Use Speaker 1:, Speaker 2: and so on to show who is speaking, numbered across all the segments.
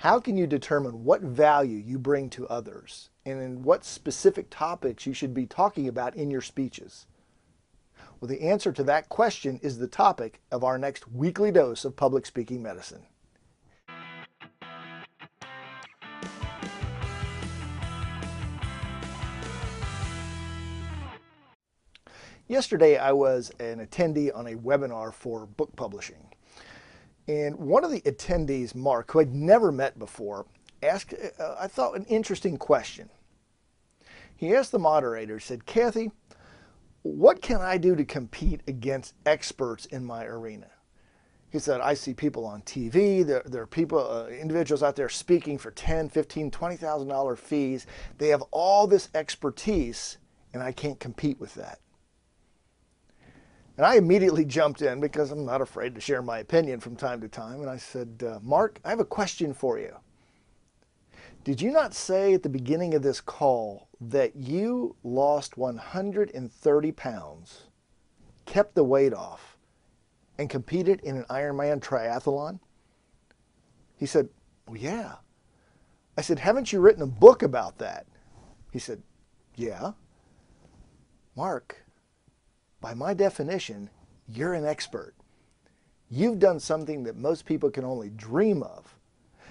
Speaker 1: How can you determine what value you bring to others and in what specific topics you should be talking about in your speeches? Well, the answer to that question is the topic of our next weekly dose of public speaking medicine. Yesterday, I was an attendee on a webinar for book publishing. And one of the attendees, Mark, who I'd never met before, asked, I thought, an interesting question. He asked the moderator, he said, Kathy, what can I do to compete against experts in my arena? He said, I see people on TV, there are people, individuals out there speaking for $10,000, $15,000, $20,000 fees. They have all this expertise, and I can't compete with that. And I immediately jumped in because I'm not afraid to share my opinion from time to time. And I said, Mark, I have a question for you. Did you not say at the beginning of this call that you lost 130 pounds, kept the weight off, and competed in an Ironman triathlon? He said, well, yeah. I said, haven't you written a book about that? He said, yeah. Mark, by my definition, you're an expert. You've done something that most people can only dream of.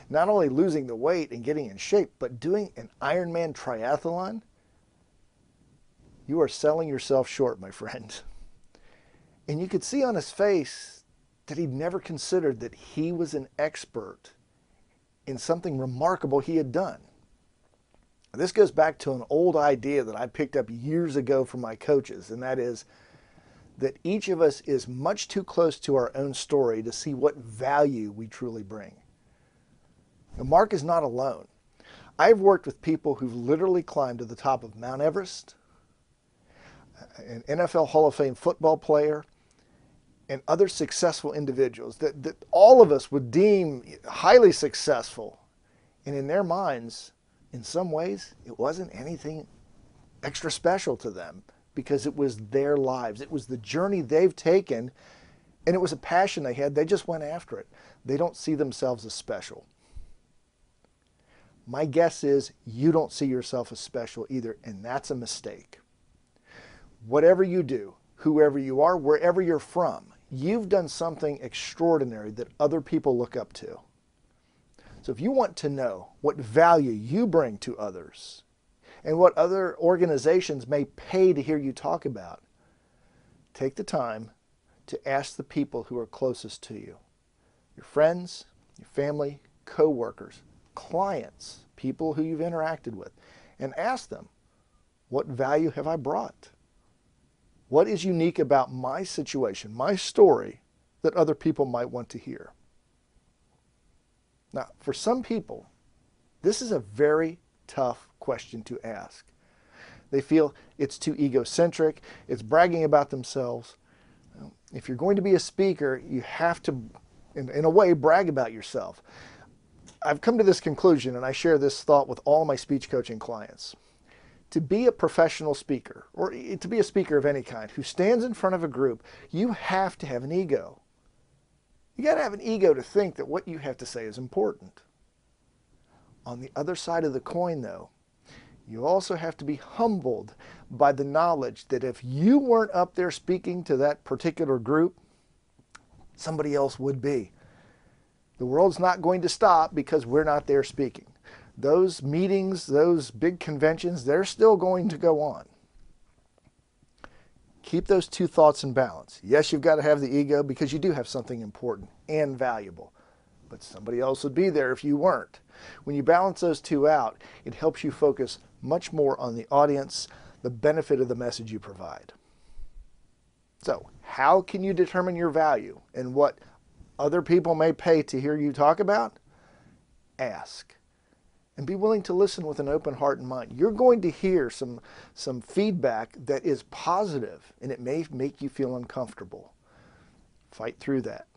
Speaker 1: Not only losing the weight and getting in shape, but doing an Ironman triathlon. You are selling yourself short, my friend. And you could see on his face that he'd never considered that he was an expert in something remarkable he had done. This goes back to an old idea that I picked up years ago from my coaches, and that is that each of us is much too close to our own story to see what value we truly bring. Now, Mark is not alone. I've worked with people who've literally climbed to the top of Mount Everest, an NFL Hall of Fame football player, and other successful individuals that all of us would deem highly successful. And in their minds, in some ways, it wasn't anything extra special to them, because it was their lives. It was the journey they've taken, and it was a passion they had. They just went after it. They don't see themselves as special. My guess is you don't see yourself as special either, and that's a mistake. Whatever you do, whoever you are, wherever you're from, you've done something extraordinary that other people look up to. So if you want to know what value you bring to others, and what other organizations may pay to hear you talk about, take the time to ask the people who are closest to you. Your friends, your family, co-workers, clients, people who you've interacted with, and ask them, what value have I brought? What is unique about my situation, my story, that other people might want to hear? Now, for some people, this is a very tough question to ask. They feel it's too egocentric, it's bragging about themselves. If you're going to be a speaker, you have to, in a way, brag about yourself. I've come to this conclusion, and I share this thought with all my speech coaching clients. To be a professional speaker, or to be a speaker of any kind, who stands in front of a group, you have to have an ego. You got to have an ego to think that what you have to say is important. On the other side of the coin, though, you also have to be humbled by the knowledge that if you weren't up there speaking to that particular group, somebody else would be. The world's not going to stop because we're not there speaking. Those meetings, those big conventions, they're still going to go on. Keep those two thoughts in balance. Yes, you've got to have the ego because you do have something important and valuable, but somebody else would be there if you weren't. When you balance those two out, it helps you focus much more on the audience, the benefit of the message you provide. So, how can you determine your value and what other people may pay to hear you talk about? Ask. And be willing to listen with an open heart and mind. You're going to hear some feedback that is positive, and it may make you feel uncomfortable. Fight through that.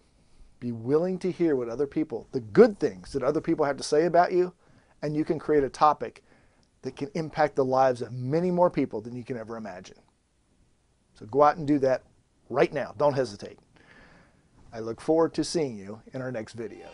Speaker 1: Be willing to hear what other people, the good things that other people have to say about you, and you can create a topic that can impact the lives of many more people than you can ever imagine. So go out and do that right now. Don't hesitate. I look forward to seeing you in our next video.